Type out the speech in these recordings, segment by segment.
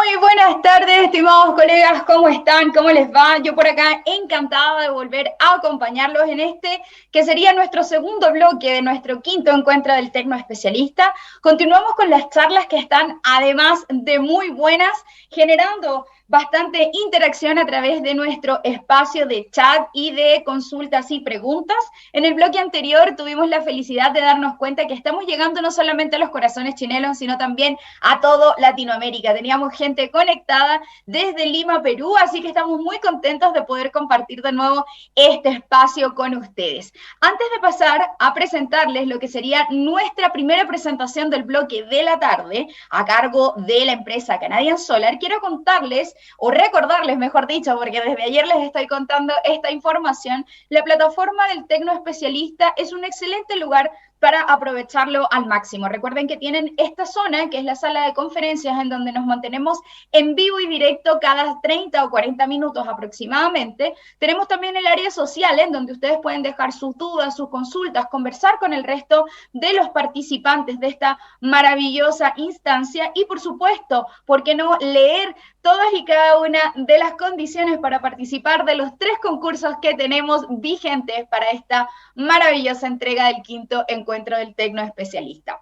Muy buenas tardes, estimados colegas, ¿cómo están? ¿Cómo les va? Yo por acá encantada de volver a acompañarlos en este que sería nuestro segundo bloque de nuestro quinto encuentro del Tecno Especialista. Continuamos con las charlas que están además de muy buenas, generando bastante interacción a través de nuestro espacio de chat y de consultas y preguntas. En el bloque anterior tuvimos la felicidad de darnos cuenta que estamos llegando no solamente a los corazones chilenos, sino también a todo Latinoamérica. Teníamos gente conectada desde Lima, Perú, así que estamos muy contentos de poder compartir de nuevo este espacio con ustedes. Antes de pasar a presentarles lo que sería nuestra primera presentación del bloque de la tarde, a cargo de la empresa Canadian Solar, quiero contarles, o recordarles, mejor dicho, porque desde ayer les estoy contando esta información, la plataforma del Tecno Especialista es un excelente lugar para aprovecharlo al máximo. Recuerden que tienen esta zona, que es la sala de conferencias, en donde nos mantenemos en vivo y directo cada 30 o 40 minutos aproximadamente. Tenemos también el área social, en donde ustedes pueden dejar sus dudas, sus consultas, conversar con el resto de los participantes de esta maravillosa instancia y, por supuesto, ¿por qué no leer todas y cada una de las condiciones para participar de los 3 concursos que tenemos vigentes para esta maravillosa entrega del quinto encuentro del Tecno Especialista?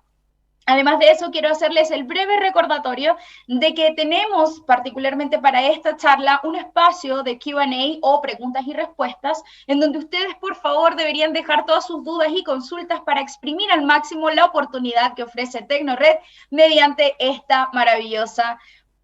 Además de eso, quiero hacerles el breve recordatorio de que tenemos particularmente para esta charla un espacio de Q&A o preguntas y respuestas en donde ustedes por favor deberían dejar todas sus dudas y consultas para exprimir al máximo la oportunidad que ofrece TecnoRed mediante esta maravillosa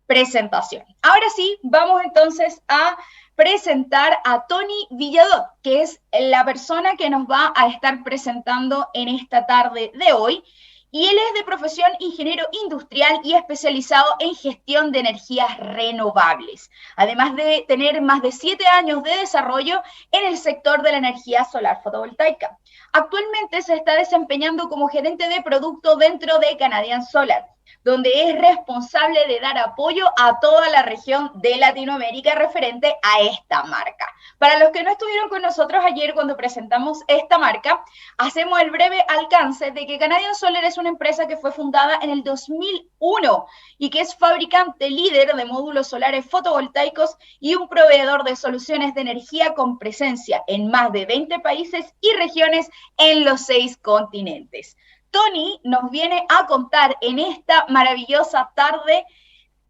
presentación. Ahora sí, vamos entonces a presentar a Tony Villadot, que es la persona que nos va a estar presentando en esta tarde de hoy. Y él es de profesión ingeniero industrial y especializado en gestión de energías renovables, además de tener más de 7 años de desarrollo en el sector de la energía solar fotovoltaica. Actualmente se está desempeñando como gerente de producto dentro de Canadian Solar, donde es responsable de dar apoyo a toda la región de Latinoamérica referente a esta marca. Para los que no estuvieron con nosotros ayer cuando presentamos esta marca, hacemos el breve alcance de que Canadian Solar es una empresa que fue fundada en el 2001 y que es fabricante líder de módulos solares fotovoltaicos y un proveedor de soluciones de energía con presencia en más de 20 países y regiones en los 6 continentes. Tony nos viene a contar en esta maravillosa tarde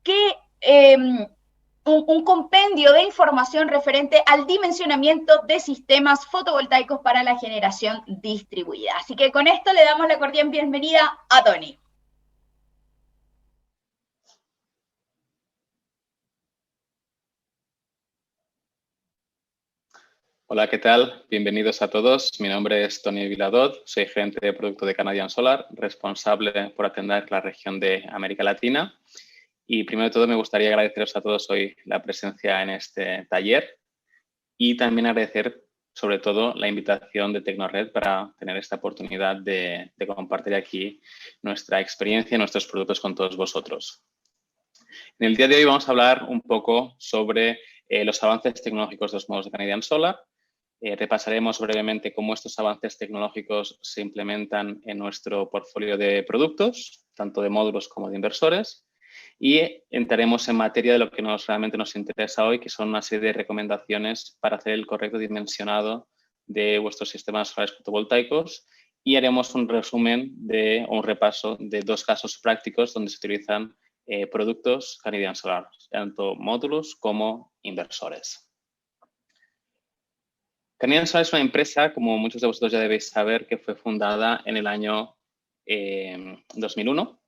que un compendio de información referente al dimensionamiento de sistemas fotovoltaicos para la generación distribuida. Así que con esto le damos la cordial bienvenida a Tony. Hola, ¿qué tal? Bienvenidos a todos. Mi nombre es Tony Villadot, soy gerente de producto de Canadian Solar, responsable por atender la región de América Latina. Y primero de todo me gustaría agradeceros a todos hoy la presencia en este taller y también agradecer sobre todo la invitación de TecnoRed para tener esta oportunidad de compartir aquí nuestra experiencia y nuestros productos con todos vosotros. En el día de hoy vamos a hablar un poco sobre los avances tecnológicos de los módulos de Canadian Solar. Repasaremos brevemente cómo estos avances tecnológicos se implementan en nuestro portfolio de productos, tanto de módulos como de inversores. Y entraremos en materia de lo que realmente nos interesa hoy, que son una serie de recomendaciones para hacer el correcto dimensionado de vuestros sistemas solares fotovoltaicos. Y haremos un resumen o un repaso de 2 casos prácticos donde se utilizan productos Canadian Solar, tanto módulos como inversores. Canadian Solar es una empresa, como muchos de vosotros ya debéis saber, que fue fundada en el año 2001.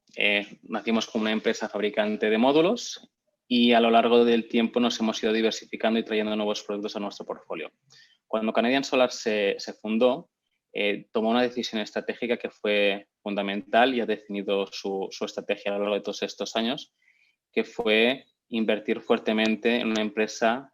Nacimos como una empresa fabricante de módulos y a lo largo del tiempo nos hemos ido diversificando y trayendo nuevos productos a nuestro portfolio. Cuando Canadian Solar se fundó, tomó una decisión estratégica que fue fundamental y ha definido su estrategia a lo largo de todos estos años, que fue invertir fuertemente en una empresa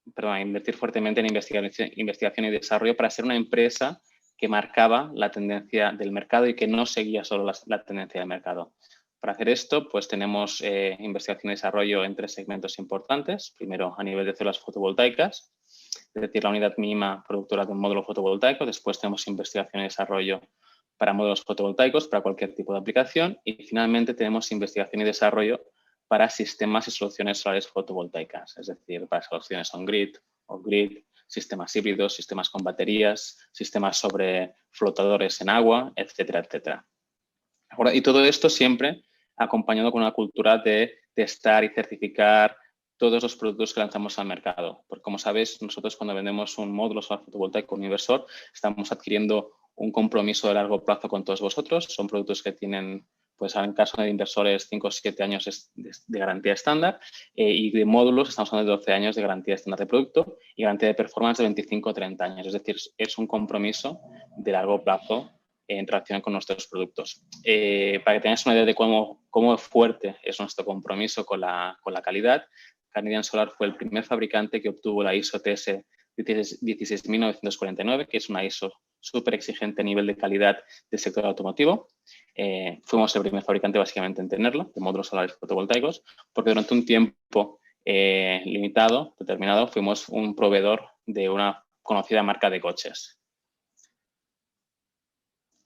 invertir fuertemente en investigación y desarrollo para ser una empresa que marcaba la tendencia del mercado y que no seguía solo la tendencia del mercado. Para hacer esto, pues tenemos investigación y desarrollo en 3 segmentos importantes. Primero, a nivel de células fotovoltaicas, es decir, la unidad mínima productora de un módulo fotovoltaico. Después tenemos investigación y desarrollo para módulos fotovoltaicos, para cualquier tipo de aplicación. Y finalmente tenemos investigación y desarrollo para sistemas y soluciones solares fotovoltaicas, es decir, para soluciones on-grid, off-grid, sistemas híbridos, sistemas con baterías, sistemas sobre flotadores en agua, etcétera, etcétera. Y todo esto siempre acompañado con una cultura de testar y certificar todos los productos que lanzamos al mercado. Porque, como sabéis, nosotros cuando vendemos un módulo solar fotovoltaico a un inversor, estamos adquiriendo un compromiso de largo plazo con todos vosotros. Son productos que tienen, pues en caso de inversores, 5 o 7 años de garantía estándar y de módulos estamos hablando de 12 años de garantía estándar de producto y garantía de performance de 25 o 30 años. Es decir, es un compromiso de largo plazo en relación con nuestros productos. Para que tengáis una idea de cómo fuerte es nuestro compromiso con la calidad, Canadian Solar fue el primer fabricante que obtuvo la ISO TS 16949, que es una ISO súper exigente a nivel de calidad del sector automotivo. Fuimos el primer fabricante básicamente en tenerlo, de módulos solares fotovoltaicos, porque durante un tiempo limitado, determinado, fuimos un proveedor de una conocida marca de coches.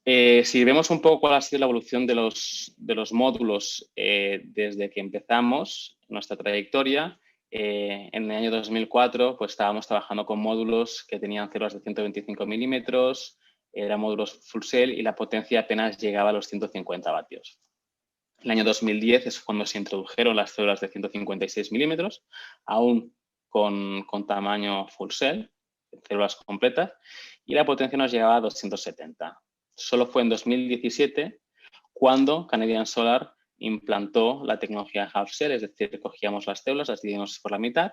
Si vemos un poco cuál ha sido la evolución de los módulos desde que empezamos nuestra trayectoria, en el año 2004 pues estábamos trabajando con módulos que tenían células de 125 milímetros, eran módulos full cell y la potencia apenas llegaba a los 150 vatios. En el año 2010 es cuando se introdujeron las células de 156 milímetros, aún con tamaño full cell, células completas, y la potencia nos llegaba a 270. Solo fue en 2017 cuando Canadian Solar implantó la tecnología half cell, es decir, cogíamos las células, las dividimos por la mitad,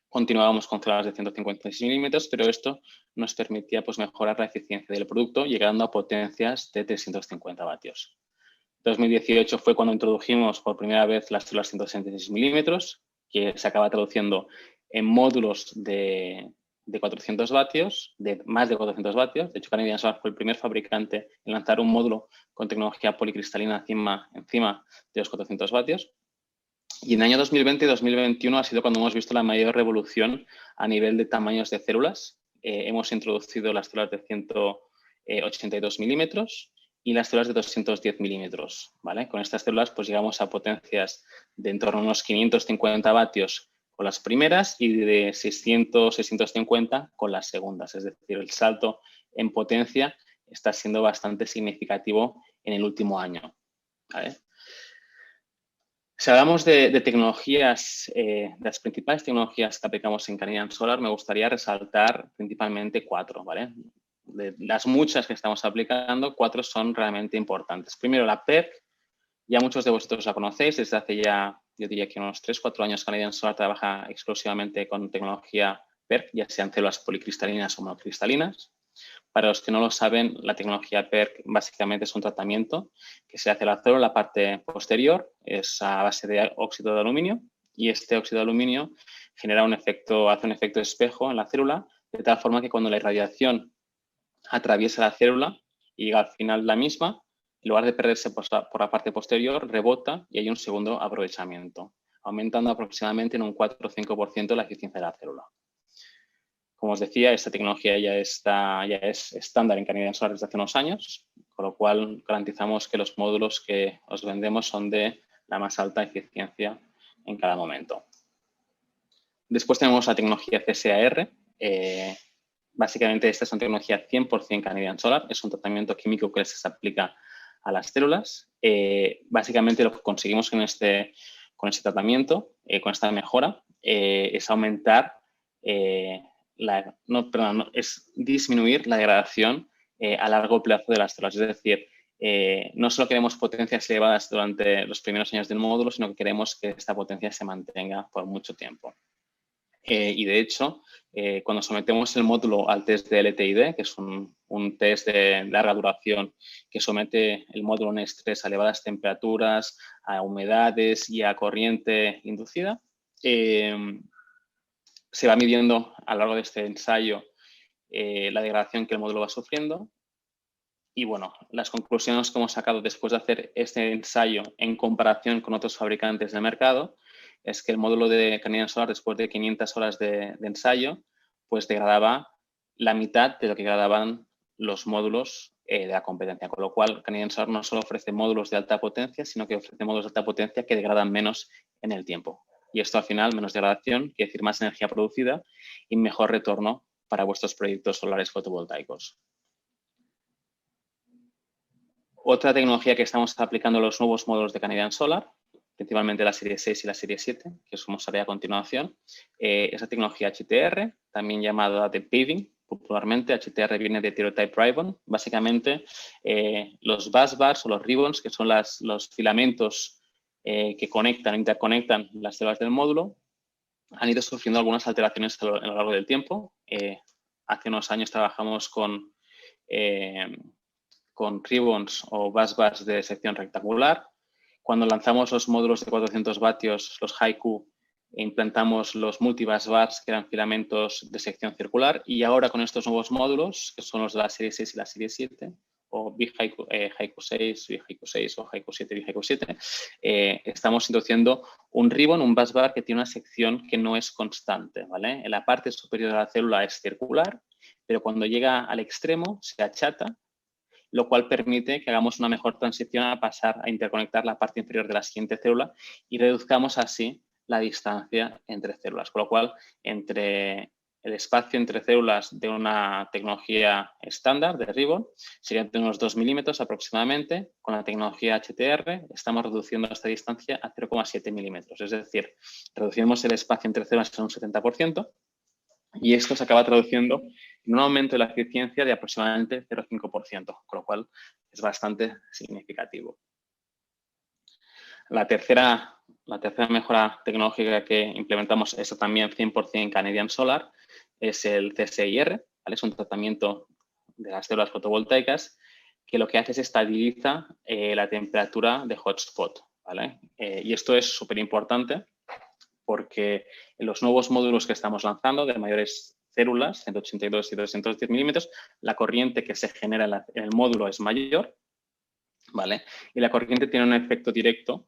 continuábamos con células de 156 milímetros, pero esto nos permitía pues, mejorar la eficiencia del producto, llegando a potencias de 350 vatios. 2018 fue cuando introdujimos por primera vez las células 166 milímetros, que se acaba traduciendo en módulos de 400 vatios, de más de 400 vatios. De hecho, Canadian Solar fue el primer fabricante en lanzar un módulo con tecnología policristalina encima de los 400 vatios. Y en el año 2020 y 2021 ha sido cuando hemos visto la mayor revolución a nivel de tamaños de células. Hemos introducido las células de 182 milímetros y las células de 210 milímetros. ¿Vale? Con estas células pues llegamos a potencias de en torno a unos 550 vatios con las primeras y de 600, 650 con las segundas. Es decir, el salto en potencia está siendo bastante significativo en el último año. ¿Vale? Si hablamos de tecnologías, de las principales tecnologías que aplicamos en Canadian Solar, me gustaría resaltar principalmente 4, ¿vale? De las muchas que estamos aplicando, 4 son realmente importantes. Primero, la PERC, ya muchos de vosotros la conocéis, desde hace ya, yo diría que unos 3 o 4 años Canadian Solar trabaja exclusivamente con tecnología PERC, ya sean células policristalinas o monocristalinas. Para los que no lo saben, la tecnología PERC básicamente es un tratamiento que se hace a la célula, la parte posterior, es a base de óxido de aluminio y este óxido de aluminio genera hace un efecto espejo en la célula, de tal forma que cuando la irradiación atraviesa la célula y llega al final la misma, en lugar de perderse por la parte posterior, rebota y hay un segundo aprovechamiento, aumentando aproximadamente en un 4 o 5% la eficiencia de la célula. Como os decía, esta tecnología ya es estándar en Canadian Solar desde hace unos años, con lo cual garantizamos que los módulos que os vendemos son de la más alta eficiencia en cada momento. Después tenemos la tecnología CSAR. Básicamente, esta es una tecnología 100% Canadian Solar. Es un tratamiento químico que se aplica a las células. Básicamente, lo que conseguimos con este tratamiento, con esta mejora, es aumentar es disminuir la degradación a largo plazo de las células. Es decir, no solo queremos potencias elevadas durante los primeros años del módulo, sino que queremos que esta potencia se mantenga por mucho tiempo. Y de hecho, cuando sometemos el módulo al test de LTID, que es un test de larga duración que somete el módulo a un estrés a elevadas temperaturas, a humedades y a corriente inducida, se va midiendo a lo largo de este ensayo la degradación que el módulo va sufriendo. Y bueno, las conclusiones que hemos sacado después de hacer este ensayo en comparación con otros fabricantes de mercado es que el módulo de Canadian Solar, después de 500 horas de ensayo, pues degradaba la mitad de lo que degradaban los módulos de la competencia. Con lo cual, Canadian Solar no solo ofrece módulos de alta potencia, sino que ofrece módulos de alta potencia que degradan menos en el tiempo. Y esto, al final, menos degradación, quiere decir más energía producida y mejor retorno para vuestros proyectos solares fotovoltaicos. Otra tecnología que estamos aplicando en los nuevos módulos de Canadian Solar, principalmente la serie 6 y la serie 7, que os mostraré a continuación, es la tecnología HTR, también llamada de paving, popularmente. HTR viene de Heterotype Ribbon. Básicamente, los busbars o los ribbons, que son los filamentos que conectan, interconectan las células del módulo, han ido sufriendo algunas alteraciones a lo largo del tiempo. Hace unos años trabajamos con ribbons o busbars de sección rectangular. Cuando lanzamos los módulos de 400 vatios, los Haiku, implantamos los multibusbars, que eran filamentos de sección circular. Y ahora con estos nuevos módulos, que son los de la serie 6 y la serie 7, o Big Haiku 6, Big Haiku 6 o Haiku 7, Big Haiku 7, estamos introduciendo un ribbon, un busbar que tiene una sección que no es constante, ¿vale? En la parte superior de la célula es circular, pero cuando llega al extremo se achata, lo cual permite que hagamos una mejor transición a pasar a interconectar la parte inferior de la siguiente célula y reduzcamos así la distancia entre células. Con lo cual, entre el espacio entre células de una tecnología estándar de ribbon sería de unos 2 milímetros aproximadamente. Con la tecnología HTR estamos reduciendo esta distancia a 0,7 milímetros. Es decir, reducimos el espacio entre células en un 70%. Y esto se acaba traduciendo en un aumento de la eficiencia de aproximadamente 0,5%, con lo cual es bastante significativo. La tercera mejora tecnológica que implementamos, eso también 100% Canadian Solar, es el CSIR, ¿vale? Es un tratamiento de las células fotovoltaicas que lo que hace es estabiliza la temperatura de hotspot, ¿vale? Y esto es súper importante, porque en los nuevos módulos que estamos lanzando de mayores células, 182 y 210 milímetros, la corriente que se genera en el módulo es mayor, ¿vale? Y la corriente tiene un efecto directo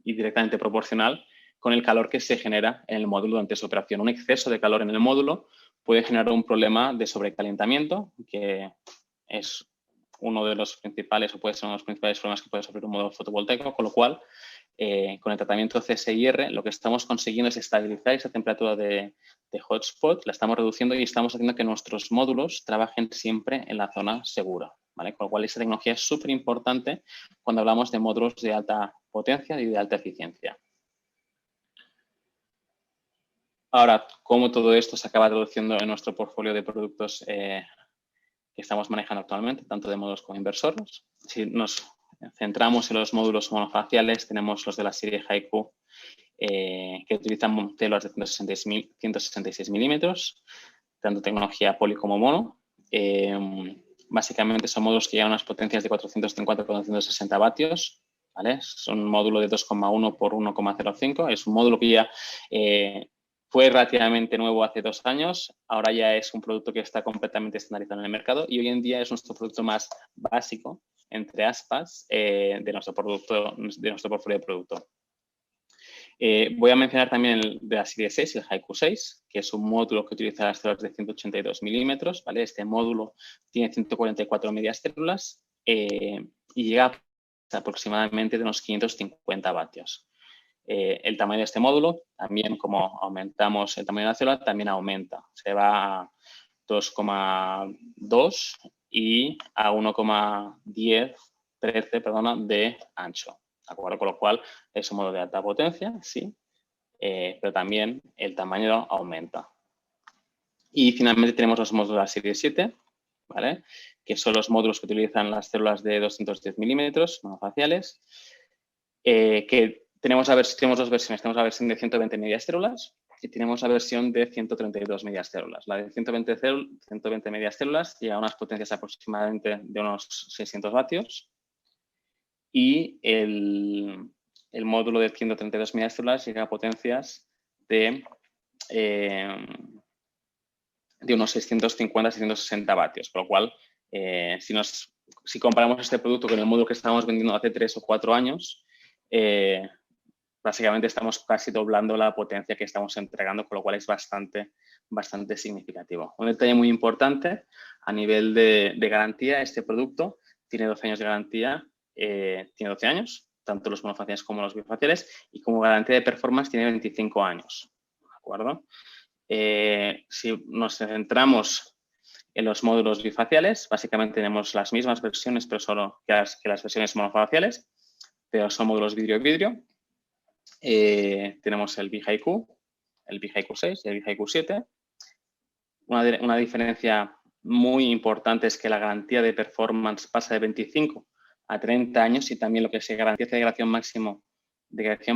y directamente proporcional con el calor que se genera en el módulo durante su operación. Un exceso de calor en el módulo puede generar un problema de sobrecalentamiento, que es uno de los principales, o puede ser uno de los principales problemas que puede sufrir un módulo fotovoltaico, con lo cual, con el tratamiento CSIR, lo que estamos consiguiendo es estabilizar esa temperatura de hotspot, la estamos reduciendo y estamos haciendo que nuestros módulos trabajen siempre en la zona segura, ¿vale? Con lo cual, esa tecnología es súper importante cuando hablamos de módulos de alta potencia y de alta eficiencia. Ahora, ¿cómo todo esto se acaba traduciendo en nuestro portfolio de productos que estamos manejando actualmente, tanto de módulos como inversores? Si nos centramos en los módulos monofaciales, tenemos los de la serie Haiku, que utilizan células de 166 milímetros, tanto tecnología poli como mono. Básicamente son módulos que llevan unas potencias de 450 a 460 vatios, ¿vale? Es un módulo de 2,1 por 1,05. Es un módulo que ya fue relativamente nuevo hace 2 años. Ahora ya es un producto que está completamente estandarizado en el mercado y hoy en día es nuestro producto más básico, entre aspas, de nuestro portfolio de producto. Voy a mencionar también el de la serie 6, el Haiku 6, que es un módulo que utiliza las células de 182 milímetros, ¿vale? Este módulo tiene 144 medias células y llega a aproximadamente de unos 550 vatios. El tamaño de este módulo, también como aumentamos el tamaño de la célula, también aumenta. Se va a 2,2 y a 1,13 de ancho. ¿De acuerdo? Con lo cual, es un módulo de alta potencia, sí, pero también el tamaño aumenta. Y finalmente tenemos los módulos de la serie 7, ¿vale? Que son los módulos que utilizan las células de 210 milímetros monofaciales, que tenemos dos versiones. Tenemos la versión de 120 medias células y tenemos la versión de 132 medias células. La de 120 medias células llega a unas potencias aproximadamente de unos 600 vatios y el módulo de 132 medias células llega a potencias de unos 650-660 vatios, por lo cual, si comparamos este producto con el módulo que estábamos vendiendo hace 3 o 4 años, básicamente estamos casi doblando la potencia que estamos entregando, con lo cual es bastante, bastante significativo. Un detalle muy importante a nivel de garantía, este producto tiene 12 años de garantía, tiene 12 años, tanto los monofaciales como los bifaciales, y como garantía de performance tiene 25 años, ¿de acuerdo? Si nos centramos en los módulos bifaciales, básicamente tenemos las mismas versiones, pero solo que las versiones monofaciales, pero son módulos vidrio-vidrio. Tenemos el BHIQ, el BHIQ 6 y el BHIQ 7. Una diferencia muy importante es que la garantía de performance pasa de 25 a 30 años y también lo que se garantiza de duración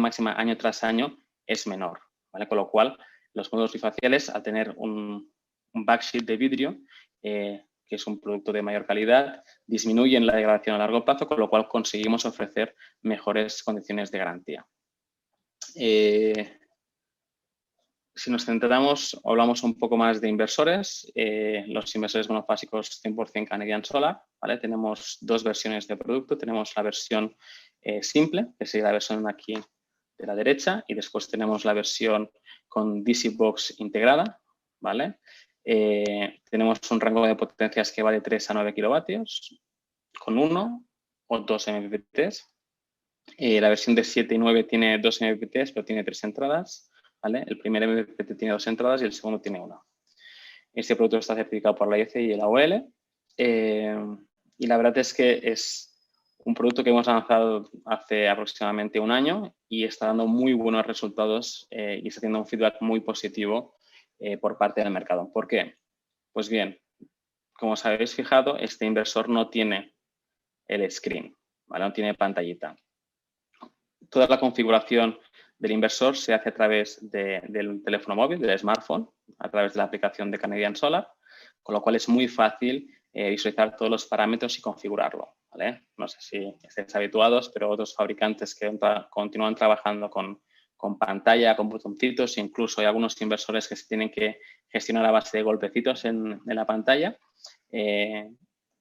máxima año tras año es menor, ¿vale? Con lo cual, los módulos bifaciales, al tener un backsheet de vidrio, que es un producto de mayor calidad, disminuyen la degradación a largo plazo, con lo cual conseguimos ofrecer mejores condiciones de garantía. Si nos centramos, hablamos un poco más de inversores, los inversores monofásicos 100% Canadian Solar, ¿vale? Tenemos dos versiones de producto. Tenemos la versión simple, que sería la versión aquí de la derecha, y después tenemos la versión con DC Box integrada, ¿vale? Tenemos un rango de potencias que va de 3 a 9 kilovatios, con 1 o 2 MPPTs. La versión de 7 y 9 tiene 2 MPPTs, pero tiene 3 entradas. ¿Vale? El primer MPPT tiene 2 entradas y el segundo tiene 1. Este producto está certificado por la IEC y la OL. Y la verdad es que es un producto que hemos lanzado hace aproximadamente un año y está dando muy buenos resultados y está teniendo un feedback muy positivo por parte del mercado. ¿Por qué? Pues bien, como os habéis fijado, este inversor no tiene el screen, ¿vale? No tiene pantallita. Toda la configuración del inversor se hace a través del teléfono móvil, del smartphone, a través de la aplicación de Canadian Solar, con lo cual es muy fácil visualizar todos los parámetros y configurarlo, ¿vale? No sé si estáis habituados, pero otros fabricantes que continúan trabajando con pantalla, con botoncitos, incluso hay algunos inversores que se tienen que gestionar a base de golpecitos en la pantalla.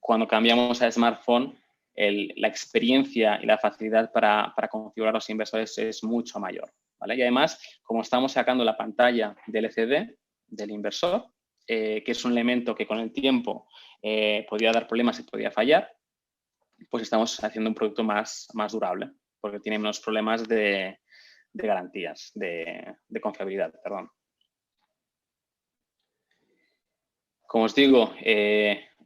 Cuando cambiamos a smartphone, la experiencia y la facilidad para configurar los inversores es mucho mayor, ¿vale? Y además, como estamos sacando la pantalla del LCD del inversor, que es un elemento que con el tiempo podía dar problemas y podía fallar, pues estamos haciendo un producto más durable, porque tiene menos problemas de garantías, de confiabilidad, perdón. Como os digo,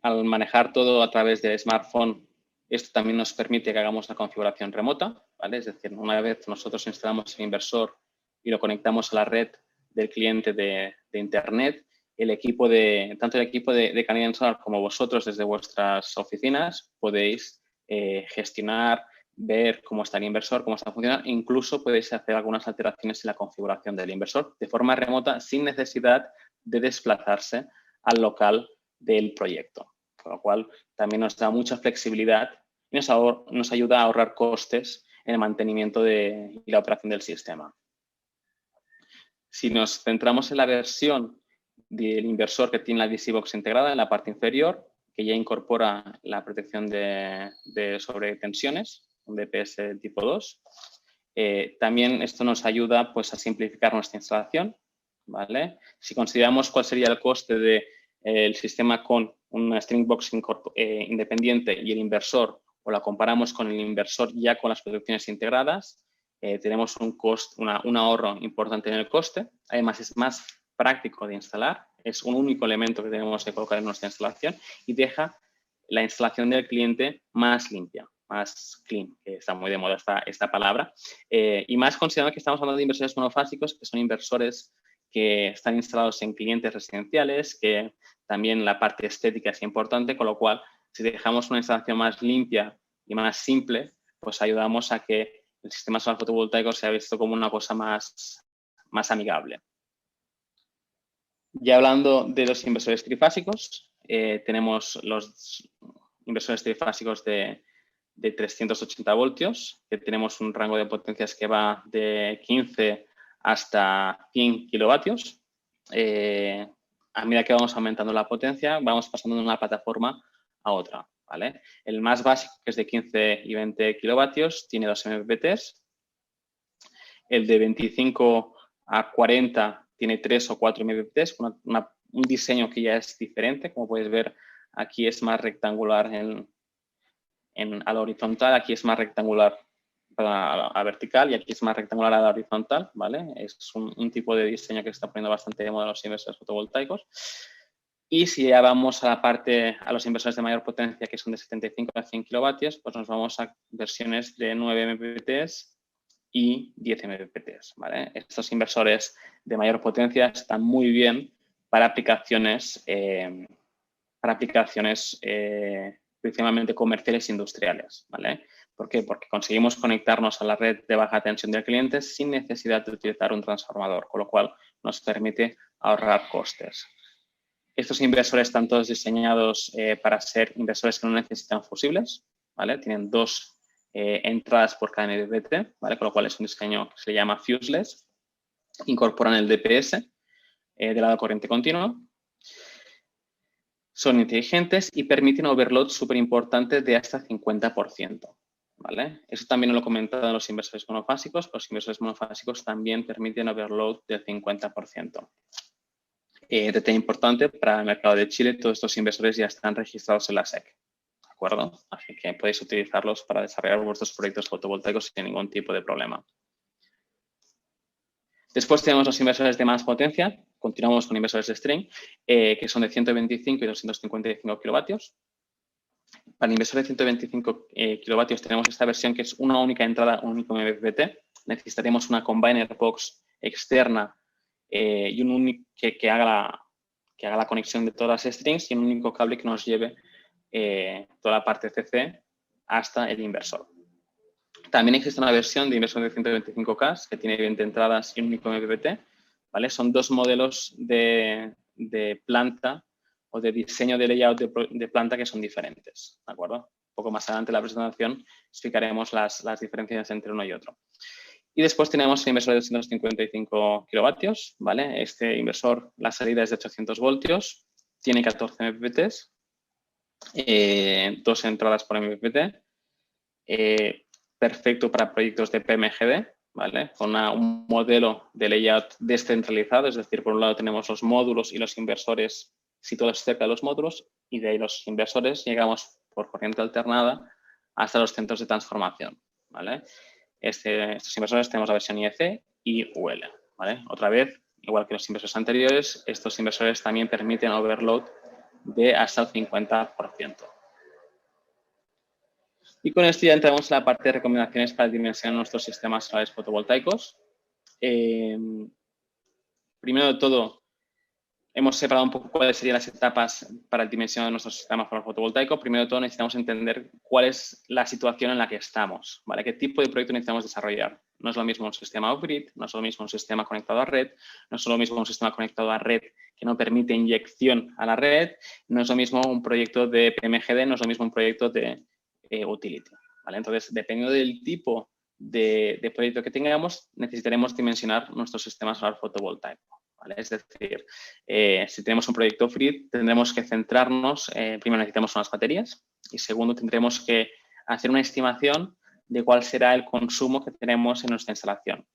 al manejar todo a través del smartphone, esto también nos permite que hagamos la configuración remota, ¿vale? Es decir, una vez nosotros instalamos el inversor y lo conectamos a la red del cliente de Internet, tanto el equipo de Canadian Solar como vosotros desde vuestras oficinas podéis gestionar, ver cómo está el inversor, cómo está funcionando, e incluso podéis hacer algunas alteraciones en la configuración del inversor de forma remota sin necesidad de desplazarse al local del proyecto, con lo cual también nos da mucha flexibilidad y nos ayuda a ahorrar costes en el mantenimiento y la operación del sistema. Si nos centramos en la versión del inversor que tiene la DC Box integrada en la parte inferior, que ya incorpora la protección de sobretensiones, un DPS tipo 2, también esto nos ayuda pues, a simplificar nuestra instalación, ¿vale? Si consideramos cuál sería el coste del sistema con una string box independiente y el inversor, o la comparamos con el inversor ya con las protecciones integradas, tenemos un ahorro importante en el coste. Además, es más práctico de instalar. Es un único elemento que tenemos que colocar en nuestra instalación y deja la instalación del cliente más limpia, más clean, que está muy de moda esta palabra. Y más considerando que estamos hablando de inversores monofásicos, que son inversores que están instalados en clientes residenciales, que también la parte estética es importante, con lo cual, si dejamos una instalación más limpia y más simple, pues ayudamos a que el sistema solar fotovoltaico sea visto como una cosa más amigable. Ya hablando de los inversores trifásicos, tenemos los inversores trifásicos de 380 voltios, que tenemos un rango de potencias que va de 15 hasta 100 kilovatios. A medida que vamos aumentando la potencia, vamos pasando de una plataforma a otra, ¿vale? El más básico, que es de 15 y 20 kilovatios, tiene 2 MPPTs. El de 25 a 40 tiene 3 o 4 MPPTs, un diseño que ya es diferente. Como puedes ver, aquí es más rectangular a la horizontal, aquí es más rectangular a la vertical y aquí es más rectangular a la horizontal, ¿vale? Es un tipo de diseño que se está poniendo bastante de moda en los inversores fotovoltaicos. Y si ya vamos a los inversores de mayor potencia, que son de 75 a 100 kilovatios, pues nos vamos a versiones de 9 MPPTs y 10 MPPTs, ¿vale? Estos inversores de mayor potencia están muy bien para aplicaciones principalmente comerciales e industriales, ¿vale? ¿Por qué? Porque conseguimos conectarnos a la red de baja tensión del cliente sin necesidad de utilizar un transformador, con lo cual nos permite ahorrar costes. Estos inversores están todos diseñados para ser inversores que no necesitan fusibles, ¿vale? Tienen 2 entradas por cada MPPT, ¿vale? Con lo cual es un diseño que se llama fuseless. Incorporan el DPS de lado corriente continua. Son inteligentes y permiten overload súper importantes de hasta 50%, ¿vale? Eso también lo he comentado en los inversores monofásicos. Los inversores monofásicos también permiten overload del 50%. Detalle importante para el mercado de Chile, todos estos inversores ya están registrados en la SEC, ¿de acuerdo? Así que podéis utilizarlos para desarrollar vuestros proyectos fotovoltaicos sin ningún tipo de problema. Después tenemos los inversores de más potencia. Continuamos con inversores de string, que son de 125 y 255 kilovatios. Para el inversor de 125 kilovatios tenemos esta versión que es una única entrada, un único MPPT. Necesitaremos una combiner box externa y un único que haga la conexión de todas las strings y un único cable que nos lleve toda la parte CC hasta el inversor. También existe una versión de inversor de 125K que tiene 20 entradas y un único MPPT, ¿vale? Son 2 modelos de planta o de diseño de layout de planta que son diferentes, ¿de acuerdo? Un poco más adelante en la presentación explicaremos las diferencias entre uno y otro. Y después tenemos el inversor de 255 kilovatios, ¿vale? Este inversor, la salida es de 800 voltios, tiene 14 MPPTs, 2 entradas por MPPT, perfecto para proyectos de PMGD, ¿vale? Con un modelo de layout descentralizado, es decir, por un lado tenemos los módulos y los inversores situados cerca de los módulos y de ahí los inversores llegamos por corriente alternada hasta los centros de transformación, ¿vale? Estos inversores tenemos la versión IEC y UL, ¿vale? Otra vez, igual que los inversores anteriores, estos inversores también permiten overload de hasta el 50%. Y con esto ya entramos en la parte de recomendaciones para dimensionar nuestros sistemas solares fotovoltaicos. Primero de todo, hemos separado un poco cuáles serían las etapas para el dimensionado de nuestro sistema solar fotovoltaico. Primero de todo, necesitamos entender cuál es la situación en la que estamos, ¿vale? ¿Qué tipo de proyecto necesitamos desarrollar? No es lo mismo un sistema off-grid, no es lo mismo un sistema conectado a red, no es lo mismo un sistema conectado a red que no permite inyección a la red, no es lo mismo un proyecto de PMGD, no es lo mismo un proyecto de utility, ¿vale? Entonces, dependiendo del tipo de proyecto que tengamos, necesitaremos dimensionar nuestro sistema solar fotovoltaico. ¿Vale? Es decir, si tenemos un proyecto free, tendremos que centrarnos, primero necesitamos unas baterías y segundo tendremos que hacer una estimación de cuál será el consumo que tenemos en nuestra instalación.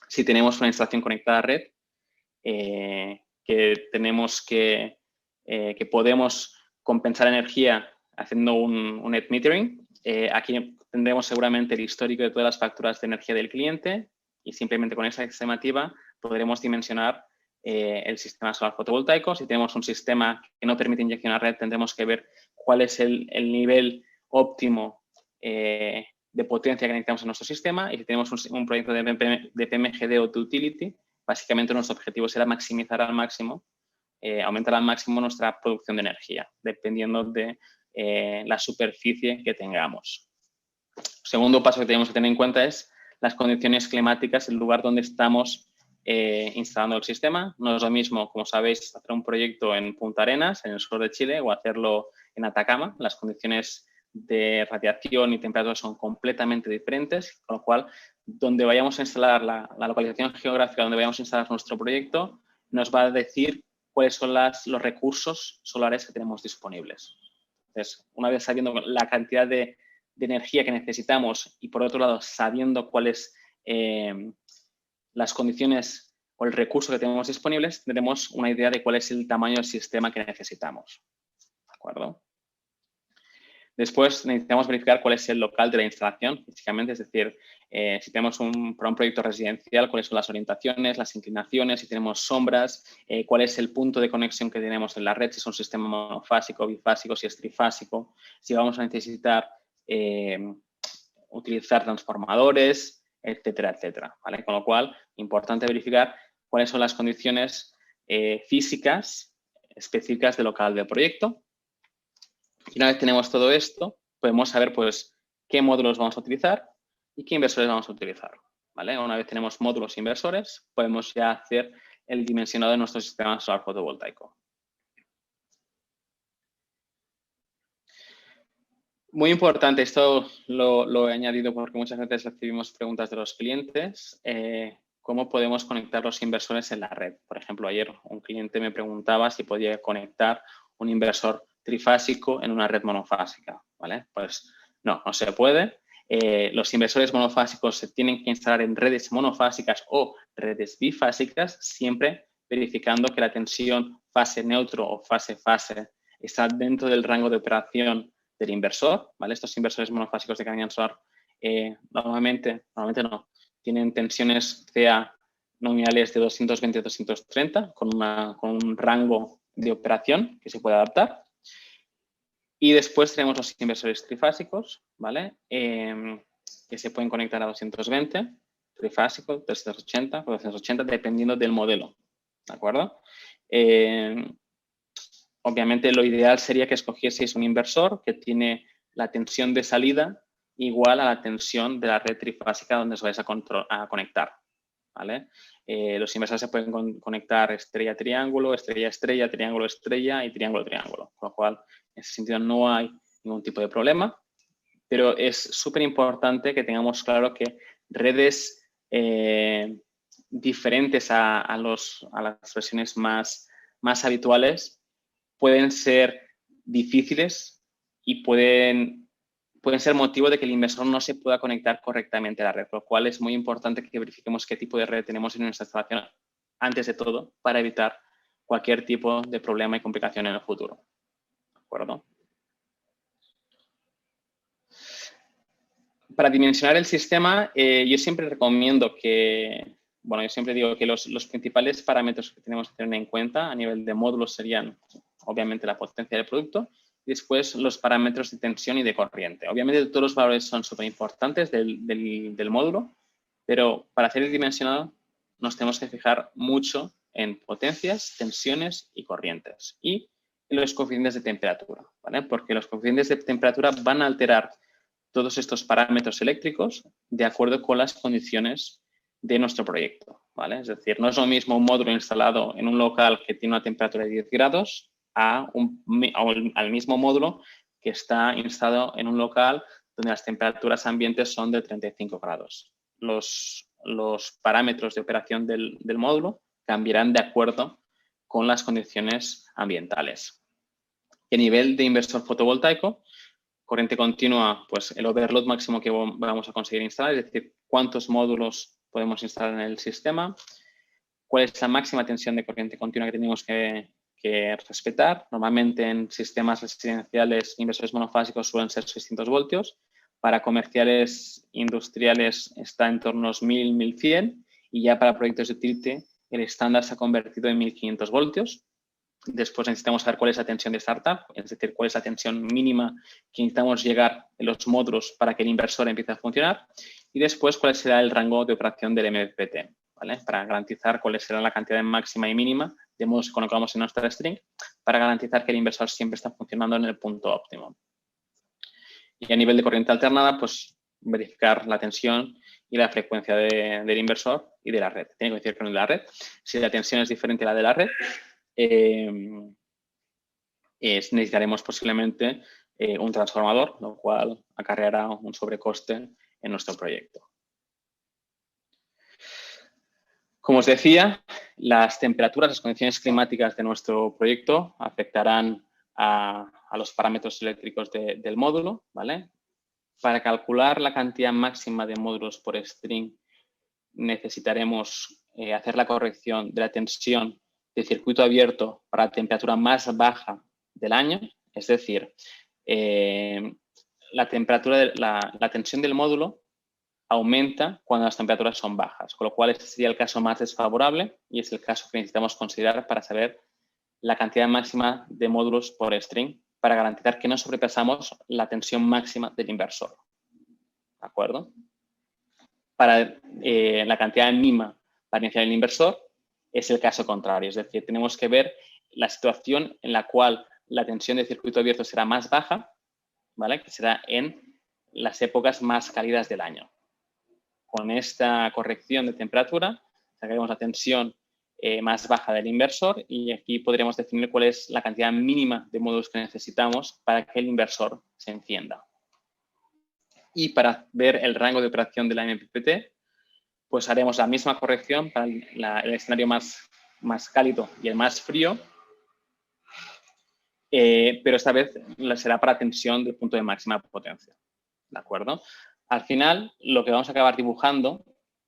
Si tenemos una instalación conectada a red, que podemos compensar energía haciendo un net metering, aquí tendremos seguramente el histórico de todas las facturas de energía del cliente y simplemente con esa estimativa podremos dimensionar el sistema solar fotovoltaico. Si tenemos un sistema que no permite inyección a red, tendremos que ver cuál es el nivel óptimo de potencia que necesitamos en nuestro sistema. Y si tenemos un proyecto de PMGD o de utility, básicamente nuestro objetivo será maximizar al máximo, aumentar al máximo nuestra producción de energía, dependiendo de la superficie que tengamos. Segundo paso que tenemos que tener en cuenta es las condiciones climáticas, el lugar donde estamos instalando el sistema. No es lo mismo, como sabéis, hacer un proyecto en Punta Arenas, en el sur de Chile, o hacerlo en Atacama. Las condiciones de radiación y temperatura son completamente diferentes, con lo cual, donde vayamos a instalar la localización geográfica donde vayamos a instalar nuestro proyecto, nos va a decir cuáles son los recursos solares que tenemos disponibles. Entonces, una vez sabiendo la cantidad de energía que necesitamos y, por otro lado, sabiendo cuáles las condiciones o el recurso que tenemos disponible, tendremos una idea de cuál es el tamaño del sistema que necesitamos. ¿De acuerdo? Después necesitamos verificar cuál es el local de la instalación, físicamente, es decir, si tenemos para un proyecto residencial, cuáles son las orientaciones, las inclinaciones, si tenemos sombras, cuál es el punto de conexión que tenemos en la red, si es un sistema monofásico, bifásico, si es trifásico, si vamos a necesitar utilizar transformadores, etcétera, etcétera, ¿vale? Con lo cual, importante verificar cuáles son las condiciones físicas específicas del local del proyecto. Y una vez tenemos todo esto, podemos saber pues qué módulos vamos a utilizar y qué inversores vamos a utilizar, ¿vale? Una vez tenemos módulos e inversores, podemos ya hacer el dimensionado de nuestro sistema solar fotovoltaico. Muy importante, esto lo he añadido porque muchas veces recibimos preguntas de los clientes, cómo podemos conectar los inversores en la red. Por ejemplo, ayer un cliente me preguntaba si podía conectar un inversor trifásico en una red monofásica, ¿vale? Pues no se puede. Los inversores monofásicos se tienen que instalar en redes monofásicas o redes bifásicas, siempre verificando que la tensión fase neutro o fase-fase está dentro del rango de operación del inversor, ¿vale? Estos inversores monofásicos de Canadian Solar normalmente no, tienen tensiones CA nominales de 220 a 230 con un rango de operación que se puede adaptar. Y después tenemos los inversores trifásicos, ¿vale? Que se pueden conectar a 220, trifásico, 380, 480, dependiendo del modelo, ¿de acuerdo? Obviamente, lo ideal sería que escogieseis un inversor que tiene la tensión de salida igual a la tensión de la red trifásica donde os vais a conectar, ¿vale? Los inversores se pueden conectar estrella-triángulo, estrella-estrella, triángulo-estrella y triángulo-triángulo, con lo cual, en ese sentido, no hay ningún tipo de problema, pero es súper importante que tengamos claro que redes diferentes a las versiones más habituales pueden ser difíciles y pueden ser motivo de que el inversor no se pueda conectar correctamente a la red, por lo cual es muy importante que verifiquemos qué tipo de red tenemos en nuestra instalación antes de todo para evitar cualquier tipo de problema y complicación en el futuro. ¿De acuerdo? Para dimensionar el sistema, yo siempre recomiendo que, yo siempre digo que los principales parámetros que tenemos que tener en cuenta a nivel de módulos serían, obviamente, la potencia del producto y después los parámetros de tensión y de corriente. Obviamente, todos los valores son súper importantes del módulo, pero para hacer el dimensionado nos tenemos que fijar mucho en potencias, tensiones y corrientes y en los coeficientes de temperatura, ¿vale? Porque los coeficientes de temperatura van a alterar todos estos parámetros eléctricos de acuerdo con las condiciones de nuestro proyecto, ¿vale? Es decir, no es lo mismo un módulo instalado en un local que tiene una temperatura de 10 grados al mismo módulo que está instalado en un local donde las temperaturas ambientes son de 35 grados. Los parámetros de operación del módulo cambiarán de acuerdo con las condiciones ambientales. Y a nivel de inversor fotovoltaico, corriente continua, pues el overload máximo que vamos a conseguir instalar, es decir, cuántos módulos podemos instalar en el sistema, cuál es la máxima tensión de corriente continua que tenemos que respetar. Normalmente en sistemas residenciales, inversores monofásicos suelen ser 600 voltios. Para comerciales industriales está en torno a los 1000, 1100 y ya para proyectos de utility el estándar se ha convertido en 1500 voltios. Después necesitamos saber cuál es la tensión de startup, es decir, cuál es la tensión mínima que necesitamos llegar en los módulos para que el inversor empiece a funcionar. Y después, cuál será el rango de operación del MPPT, ¿vale? Para garantizar cuál será la cantidad máxima y mínima, de modo que colocamos en nuestra string, para garantizar que el inversor siempre está funcionando en el punto óptimo. Y a nivel de corriente alternada, pues verificar la tensión y la frecuencia del inversor y de la red. Tiene que coincidir con la red. Si la tensión es diferente a la de la red, necesitaremos posiblemente un transformador, lo cual acarreará un sobrecoste en nuestro proyecto. Como os decía, las temperaturas, las condiciones climáticas de nuestro proyecto afectarán a los parámetros eléctricos del módulo, ¿vale? Para calcular la cantidad máxima de módulos por string necesitaremos hacer la corrección de la tensión de circuito abierto para la temperatura más baja del año, es decir, la tensión del módulo aumenta cuando las temperaturas son bajas, con lo cual este sería el caso más desfavorable y es el caso que necesitamos considerar para saber la cantidad máxima de módulos por string para garantizar que no sobrepasamos la tensión máxima del inversor. ¿De acuerdo? Para la cantidad mínima para iniciar el inversor es el caso contrario, es decir, tenemos que ver la situación en la cual la tensión de circuito abierto será más baja, ¿vale? Que será en las épocas más cálidas del año. Con esta corrección de temperatura sacaremos la tensión más baja del inversor y aquí podremos definir cuál es la cantidad mínima de módulos que necesitamos para que el inversor se encienda. Y para ver el rango de operación de la MPPT, pues haremos la misma corrección para el escenario más cálido y el más frío, pero esta vez será para tensión del punto de máxima potencia. ¿De acuerdo? Al final, lo que vamos a acabar dibujando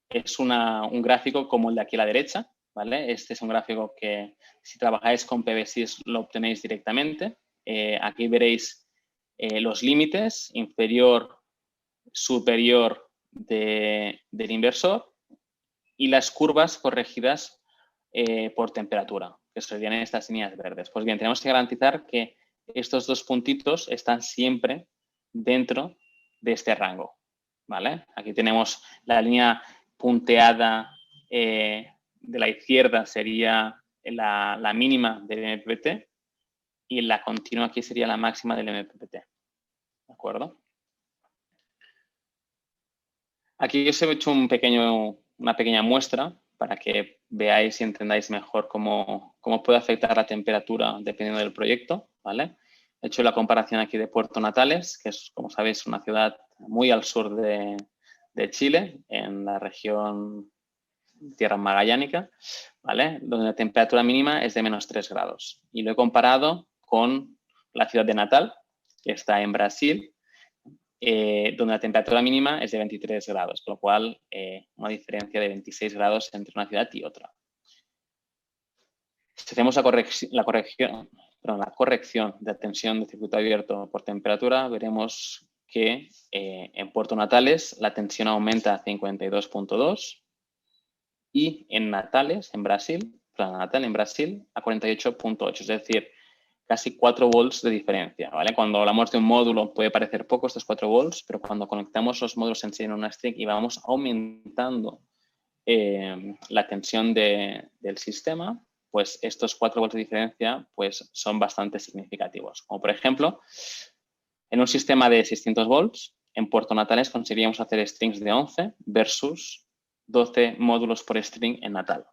es un gráfico como el de aquí a la derecha, ¿vale? Este es un gráfico que si trabajáis con PV6 lo obtenéis directamente. Aquí veréis los límites, inferior, superior del inversor y las curvas corregidas por temperatura, que serían estas líneas verdes. Pues bien, tenemos que garantizar que estos dos puntitos están siempre dentro de este rango, ¿vale? Aquí tenemos la línea punteada de la izquierda sería la mínima del MPPT y la continua aquí sería la máxima del MPPT, ¿de acuerdo? Aquí os he hecho una pequeña muestra para que veáis y entendáis mejor cómo puede afectar la temperatura dependiendo del proyecto, ¿vale? He hecho la comparación aquí de Puerto Natales, que es, como sabéis, una ciudad muy al sur de Chile, en la región Tierra Magallánica, ¿vale? Donde la temperatura mínima es de -3 grados. Y lo he comparado con la ciudad de Natal, que está en Brasil, donde la temperatura mínima es de 23 grados, con lo cual una diferencia de 26 grados entre una ciudad y otra. Si hacemos la corrección de la tensión de circuito abierto por temperatura, veremos que en Puerto Natales la tensión aumenta a 52.2 y en Natales, en Brasil, a 48.8, es decir, casi 4 volts de diferencia, ¿vale? Cuando hablamos de un módulo puede parecer poco estos 4 volts, pero cuando conectamos los módulos en sí en una string y vamos aumentando la tensión del sistema, pues estos 4 volts de diferencia pues son bastante significativos. Como por ejemplo, en un sistema de 600 volts, en Puerto Natales conseguiríamos hacer strings de 11 versus 12 módulos por string en Natal.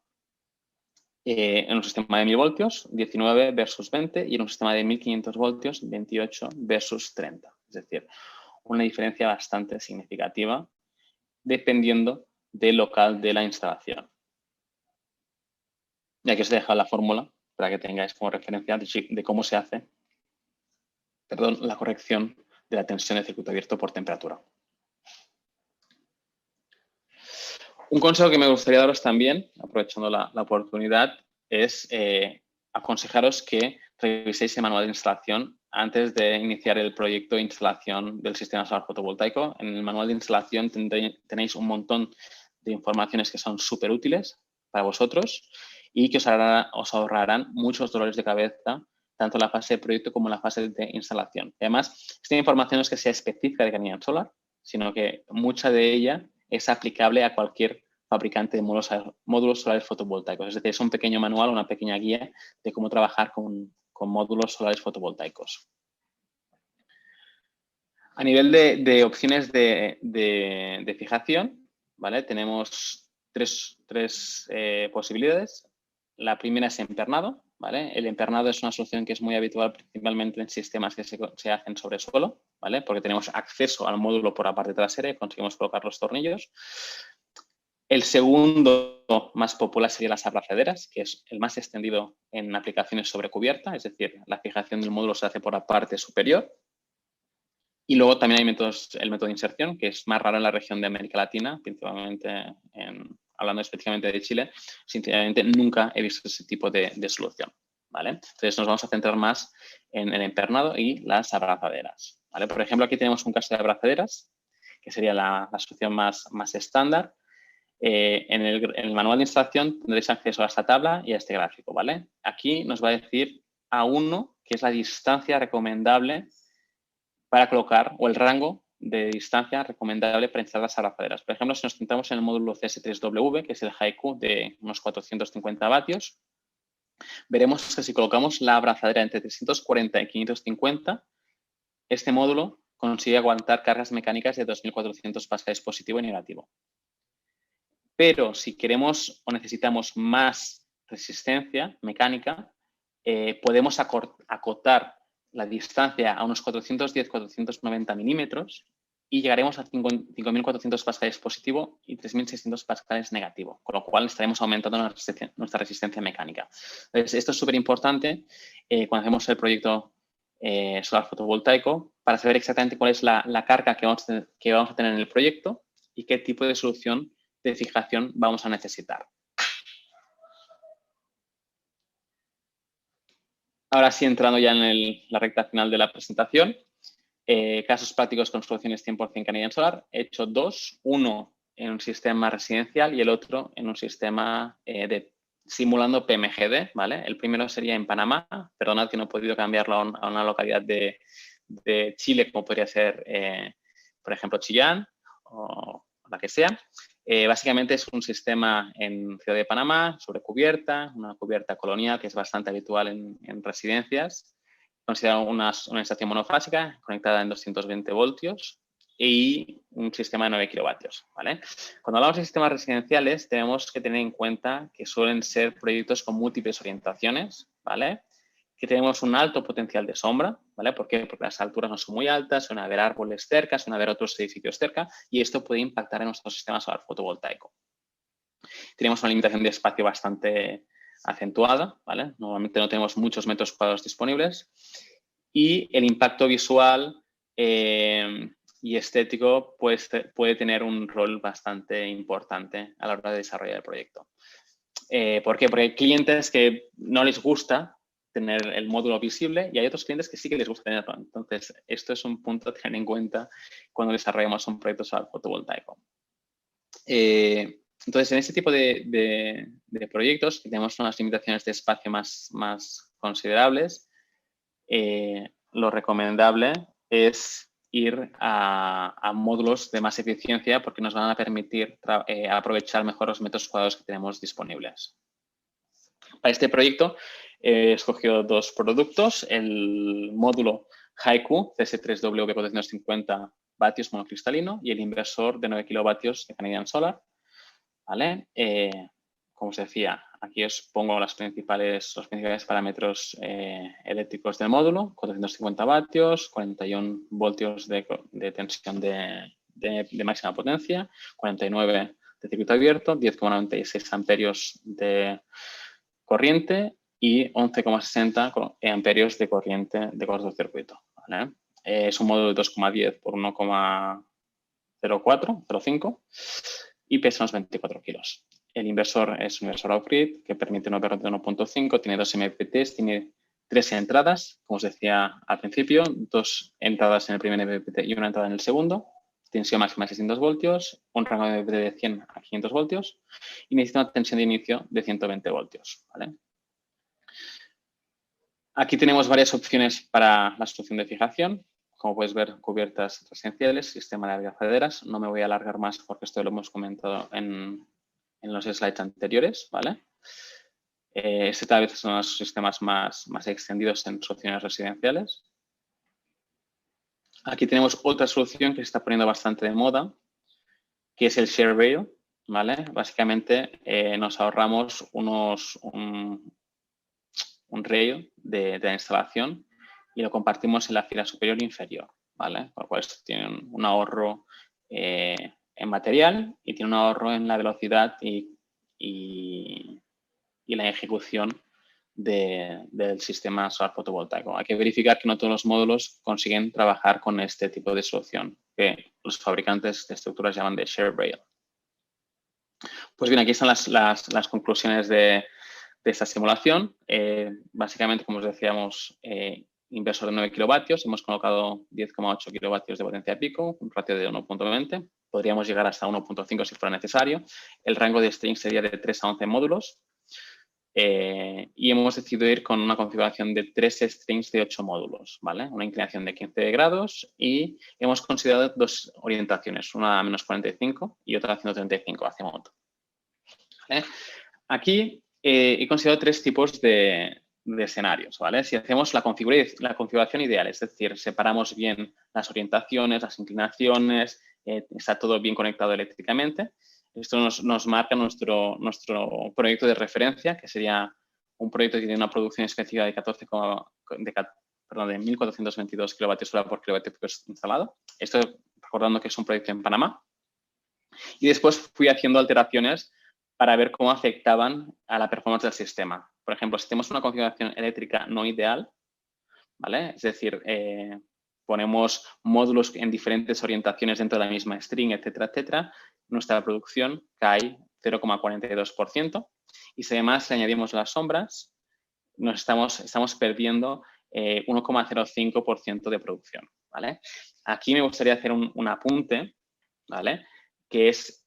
En un sistema de 1000 voltios, 19 versus 20 y en un sistema de 1500 voltios, 28 versus 30. Es decir, una diferencia bastante significativa dependiendo del local de la instalación. Y aquí os he dejado la fórmula para que tengáis como referencia de cómo se hace la corrección de la tensión de circuito abierto por temperatura. Un consejo que me gustaría daros también, aprovechando la oportunidad, es aconsejaros que reviséis el manual de instalación antes de iniciar el proyecto de instalación del sistema solar fotovoltaico. En el manual de instalación tenéis un montón de informaciones que son súper útiles para vosotros y que os ahorrarán muchos dolores de cabeza, tanto en la fase de proyecto como en la fase de instalación. Además, esta información no es que sea específica de Canadian Solar, sino que mucha de ella es aplicable a cualquier fabricante de módulos solares fotovoltaicos. Es decir, es un pequeño manual, una pequeña guía de cómo trabajar con módulos solares fotovoltaicos. A nivel de opciones de fijación, ¿vale? Tenemos tres posibilidades. La primera es empernado, ¿vale? El empernado es una solución que es muy habitual principalmente en sistemas que se hacen sobre suelo, ¿vale? Porque tenemos acceso al módulo por la parte trasera y conseguimos colocar los tornillos. El segundo más popular sería las abrazaderas, que es el más extendido en aplicaciones sobre cubierta, es decir, la fijación del módulo se hace por la parte superior. Y luego también hay el método de inserción, que es más raro en la región de América Latina, principalmente en hablando específicamente de Chile, sinceramente nunca he visto ese tipo de solución, ¿vale? Entonces nos vamos a centrar más en el empernado y las abrazaderas, ¿vale? Por ejemplo, aquí tenemos un caso de abrazaderas, que sería la solución más estándar. En el manual de instalación tendréis acceso a esta tabla y a este gráfico, ¿vale? Aquí nos va a decir A1, que es la distancia recomendable para colocar, o el rango de distancia recomendable para instalar las abrazaderas. Por ejemplo, si nos centramos en el módulo CS3W, que es el Haiku de unos 450 vatios, veremos que si colocamos la abrazadera entre 340 y 550, este módulo consigue aguantar cargas mecánicas de 2.400 pascales positivo y negativo. Pero si queremos o necesitamos más resistencia mecánica, podemos acotar la distancia a unos 410-490 milímetros y llegaremos a 5.400 pascales positivo y 3.600 pascales negativo, con lo cual estaremos aumentando nuestra resistencia mecánica. Entonces, esto es súper importante cuando hacemos el proyecto solar fotovoltaico para saber exactamente cuál es la carga que vamos a tener en el proyecto y qué tipo de solución de fijación vamos a necesitar. Ahora sí, entrando ya en la recta final de la presentación, casos prácticos con soluciones 100% Canadian Solar. He hecho dos, uno en un sistema residencial y el otro en un sistema simulando PMGD, ¿vale? El primero sería en Panamá, perdonad que no he podido cambiarlo a una localidad de Chile, como podría ser, por ejemplo, Chillán o la que sea. Básicamente es un sistema en Ciudad de Panamá, sobre cubierta, una cubierta colonial que es bastante habitual en residencias, considerado una estación monofásica conectada en 220 voltios y un sistema de 9 kilovatios, ¿vale? Cuando hablamos de sistemas residenciales, tenemos que tener en cuenta que suelen ser proyectos con múltiples orientaciones, ¿vale? Que tenemos un alto potencial de sombra, ¿vale? ¿Por qué? Porque las alturas no son muy altas, suelen haber árboles cerca, suelen haber otros edificios cerca y esto puede impactar en nuestro sistema solar fotovoltaico. Tenemos una limitación de espacio bastante acentuada, ¿vale? Normalmente no tenemos muchos metros cuadrados disponibles y el impacto visual y estético pues, puede tener un rol bastante importante a la hora de desarrollar el proyecto. ¿Por qué? Porque hay clientes que no les gusta tener el módulo visible y hay otros clientes que sí que les gusta tenerlo. Entonces, esto es un punto a tener en cuenta cuando desarrollamos un proyecto solar fotovoltaico. Entonces, en este tipo de proyectos que tenemos unas limitaciones de espacio más considerables, lo recomendable es ir a módulos de más eficiencia porque nos van a permitir aprovechar mejor los metros cuadrados que tenemos disponibles. Para este proyecto he escogido dos productos, el módulo Haiku CS3W 450 vatios monocristalino y el inversor de 9 kilovatios de Canadian Solar, ¿vale? Como os decía, aquí os pongo los principales parámetros eléctricos del módulo, 450 vatios, 41 voltios de tensión de máxima potencia, 49 de circuito abierto, 10,96 amperios de corriente y 11,60 amperios de corriente de cortocircuito, ¿vale? Es un módulo de 2,10 por 1,05 y pesa unos 24 kilos. El inversor es un inversor off-grid que permite un operación de 1.5, tiene 2 MPPTs, tiene 3 entradas, como os decía al principio, 2 entradas en el primer MPPT y una entrada en el segundo, tensión máxima de 600 voltios, un rango de MPPT de 100 a 500 voltios y necesita una tensión de inicio de 120 voltios, ¿vale? Aquí tenemos varias opciones para la solución de fijación. Como puedes ver, cubiertas residenciales, sistema de abrazaderas. No me voy a alargar más porque esto lo hemos comentado en los slides anteriores, ¿vale? Este tal vez son los sistemas más extendidos en soluciones residenciales. Aquí tenemos otra solución que se está poniendo bastante de moda, que es el share rail, ¿vale? Básicamente nos ahorramos un rail de la instalación y lo compartimos en la fila superior e inferior, ¿vale? Por lo cual esto tiene un ahorro en material y tiene un ahorro en la velocidad y la ejecución del sistema solar fotovoltaico. Hay que verificar que no todos los módulos consiguen trabajar con este tipo de solución, que los fabricantes de estructuras llaman de share rail. Pues bien, aquí están las conclusiones de esta simulación. Básicamente, como os decíamos, inversor de 9 kilovatios, hemos colocado 10,8 kilovatios de potencia pico, un ratio de 1.20. Podríamos llegar hasta 1.5 si fuera necesario. El rango de strings sería de 3 a 11 módulos. Y hemos decidido ir con una configuración de 3 strings de 8 módulos, ¿vale? Una inclinación de 15 grados y hemos considerado dos orientaciones, una a menos 45 y otra a 135 hacia moto. ¿Vale? Aquí he considerado 3 tipos de escenarios, ¿vale? Si hacemos la configuración ideal, es decir, separamos bien las orientaciones, las inclinaciones, está todo bien conectado eléctricamente. Esto nos marca nuestro proyecto de referencia, que sería un proyecto que tiene una producción específica de 1.422 kilovatios hora por kilovatio instalado. Esto recordando que es un proyecto en Panamá. Y después fui haciendo alteraciones para ver cómo afectaban a la performance del sistema. Por ejemplo, si tenemos una configuración eléctrica no ideal, ¿vale? Es decir, ponemos módulos en diferentes orientaciones dentro de la misma string, etcétera, etcétera, nuestra producción cae 0,42%. Y si además le añadimos las sombras, estamos perdiendo 1,05% de producción, ¿vale? Aquí me gustaría hacer un apunte, ¿vale? Que es,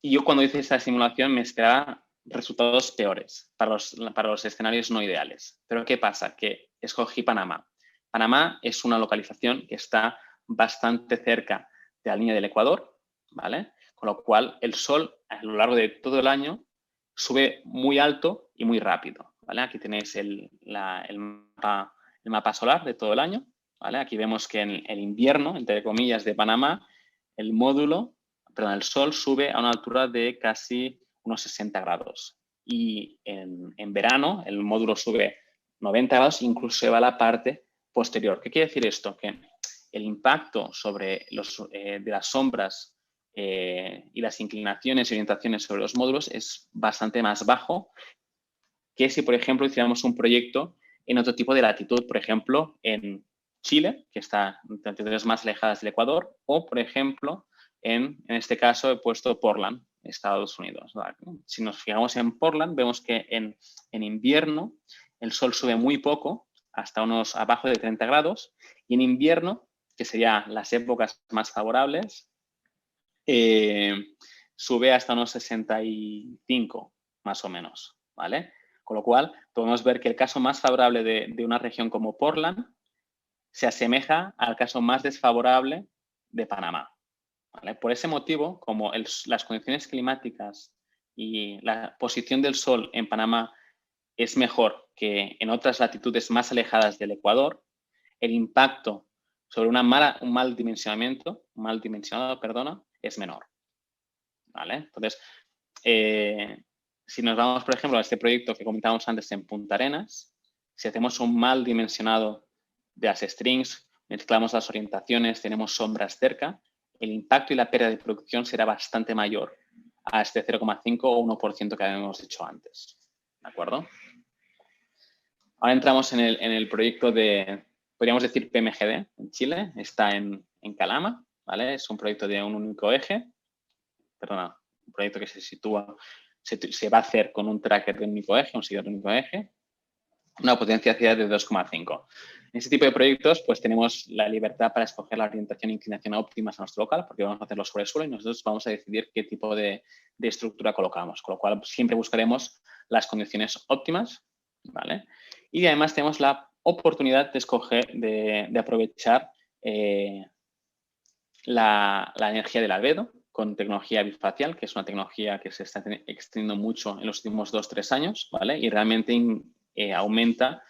y yo cuando hice esta simulación me esperaba resultados peores para los escenarios no ideales. Pero ¿qué pasa? Que escogí Panamá. Panamá es una localización que está bastante cerca de la línea del Ecuador, ¿vale? Con lo cual el sol a lo largo de todo el año sube muy alto y muy rápido, ¿vale? Aquí tenéis el mapa solar de todo el año, ¿vale? Aquí vemos que en el invierno, entre comillas, de Panamá, el sol sube a una altura de casi unos 60 grados. Y en verano el módulo sube 90 grados, incluso se va a la parte posterior. ¿Qué quiere decir esto? Que el impacto sobre de las sombras y las inclinaciones y orientaciones sobre los módulos es bastante más bajo que si, por ejemplo, hiciéramos un proyecto en otro tipo de latitud, por ejemplo, en Chile, que está en latitudes más alejadas del Ecuador, o, por ejemplo, en este caso he puesto Portland, Estados Unidos. Si nos fijamos en Portland, vemos que en invierno el sol sube muy poco, hasta unos abajo de 30 grados, y en invierno, que serían las épocas más favorables, sube hasta unos 65, más o menos, ¿vale? Con lo cual, podemos ver que el caso más favorable de una región como Portland se asemeja al caso más desfavorable de Panamá, ¿vale? Por ese motivo, como las condiciones climáticas y la posición del sol en Panamá es mejor que en otras latitudes más alejadas del Ecuador, el impacto sobre un mal dimensionado, es menor, ¿vale? Entonces, si nos vamos, por ejemplo, a este proyecto que comentábamos antes en Punta Arenas, si hacemos un mal dimensionado de las strings, mezclamos las orientaciones, tenemos sombras cerca, el impacto y la pérdida de producción será bastante mayor a este 0,5 o 1% que habíamos dicho antes. ¿De acuerdo? Ahora entramos en el proyecto podríamos decir PMGD en Chile, está en Calama, ¿vale? Es un proyecto de un único eje, un proyecto que se va a hacer con un tracker de un único eje, un seguidor de un único eje, una potencialidad de 2,5. En este tipo de proyectos, pues tenemos la libertad para escoger la orientación e inclinación óptimas a nuestro local, porque vamos a hacerlo sobre el suelo y nosotros vamos a decidir qué tipo de estructura colocamos, con lo cual siempre buscaremos las condiciones óptimas, ¿vale? Y además tenemos la oportunidad de escoger, de aprovechar la energía del albedo con tecnología bifacial, que es una tecnología que se está extendiendo mucho en los últimos 2-3 años, ¿vale? Y realmente aumenta